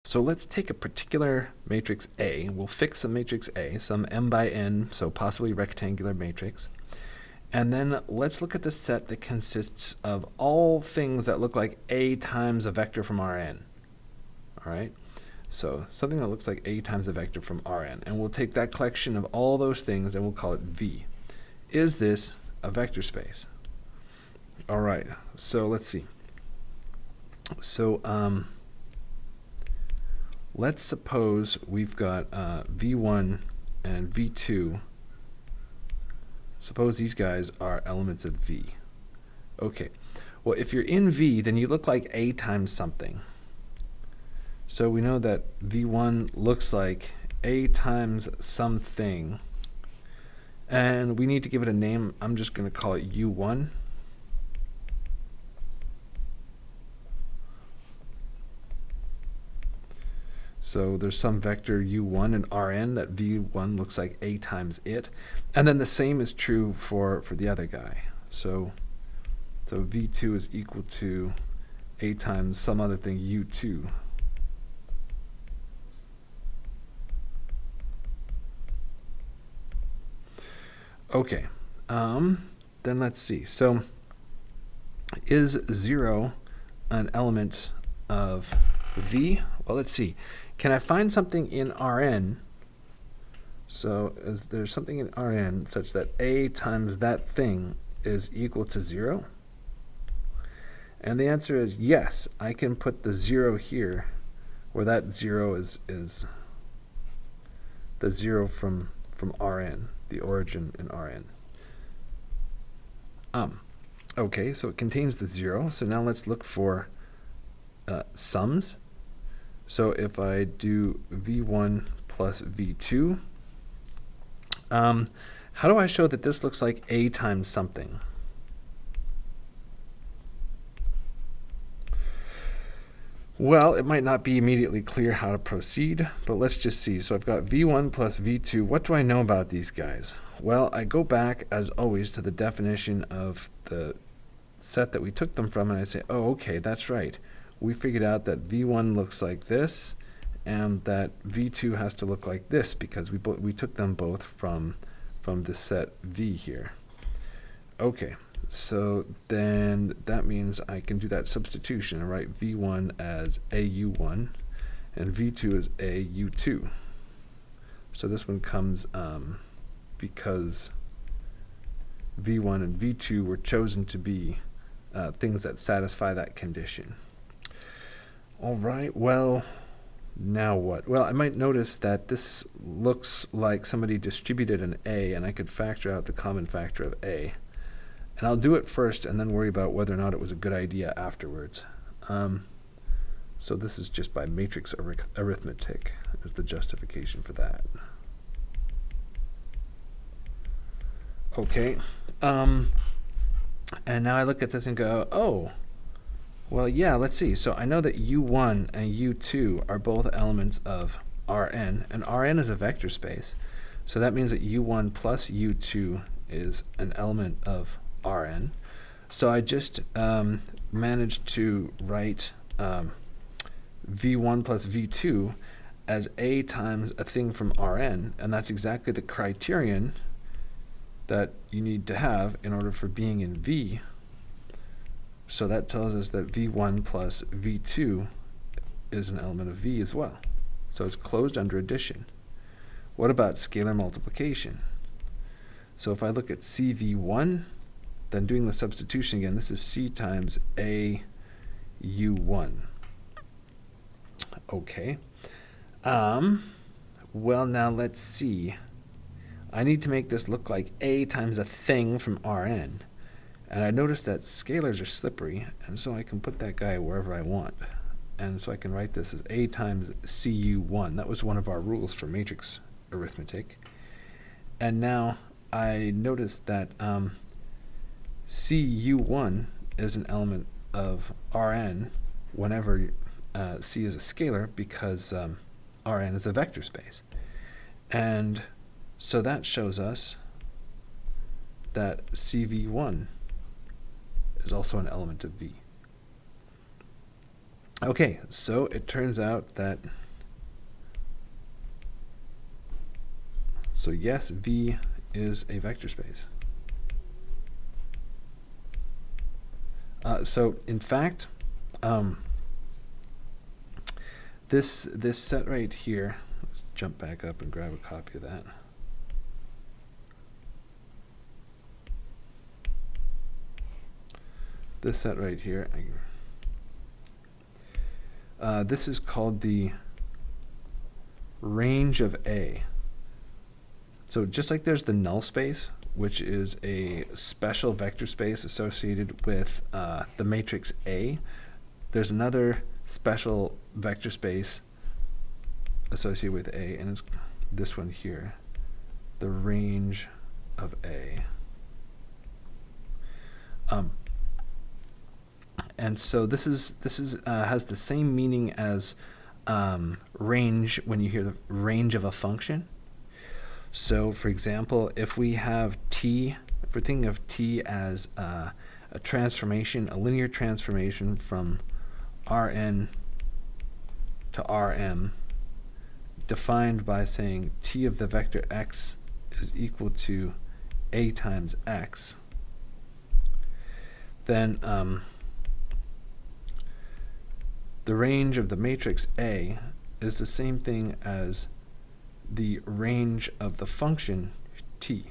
So let's take a particular matrix A. We'll fix a matrix A, some m by n, so possibly rectangular matrix. And then let's look at the set that consists of all things that look like A times a vector from Rn. All right? So something that looks like A times a vector from Rn. And we'll take that collection of all those things and we'll call it V. Is this a vector space? All right, so let's see. So let's suppose we've got V1 and V2. Suppose these guys are elements of V. Okay, well, if you're in V, then you look like A times something. So we know that V1 looks like A times something. And we need to give it a name. I'm just going to call it U1. So there's some vector U1 in Rn that V1 looks like A times it. And then the same is true for the other guy. So V2 is equal to A times some other thing, U2. Okay, then let's see. So is 0 an element of V? Well, let's see. Can I find something in Rn? So is there something in Rn such that A times that thing is equal to 0? And the answer is yes. I can put the 0 here, where that 0 is the 0 from Rn, the origin in Rn. Okay, so it contains the 0. So now let's look for sums. So if I do V1 plus V2, how do I show that this looks like A times something? Well, it might not be immediately clear how to proceed, but let's just see. So I've got V1 plus V2. What do I know about these guys? Well, I go back, as always, to the definition of the set that we took them from, and I say, oh, okay, that's right. We figured out that V1 looks like this, and that V2 has to look like this, because we took them both from the set V here. Okay. So then that means I can do that substitution and write V1 as AU1 and V2 as AU2. So this one comes because V1 and V2 were chosen to be things that satisfy that condition. All right, well, now what? Well, I might notice that this looks like somebody distributed an A, and I could factor out the common factor of A. And I'll do it first and then worry about whether or not it was a good idea afterwards. So this is just by matrix arithmetic is the justification for that. Okay. And now I look at this and go, oh, well, yeah, let's see. So I know that U1 and U2 are both elements of Rn, and Rn is a vector space. So that means that U1 plus U2 is an element of Rn. So I just managed to write V1 plus V2 as A times a thing from Rn, and that's exactly the criterion that you need to have in order for being in V. So that tells us that V1 plus V2 is an element of V as well. So it's closed under addition. What about scalar multiplication? So if I look at CV1, then doing the substitution again, this is C times AU1. Okay. Well, now let's see. I need to make this look like A times a thing from Rn. And I noticed that scalars are slippery, and so I can put that guy wherever I want. And so I can write this as A times CU1. That was one of our rules for matrix arithmetic. And now I noticed that CU1 is an element of Rn whenever C is a scalar, because Rn is a vector space. And so that shows us that CV1 is also an element of V. Okay, so it turns out that, so yes, V is a vector space. So in fact, this set right here, let's jump back up and grab a copy of that. This set right here, this is called the range of A. So just like there's the null space, which is a special vector space associated with the matrix A, there's another special vector space associated with A, and it's this one here, the range of A. And so this is has the same meaning as range when you hear the range of a function. So, for example, if we have t, if we're thinking of t as a transformation, a linear transformation from Rn to Rm, defined by saying t of the vector x is equal to a times x, then the range of the matrix A is the same thing as the range of the function t.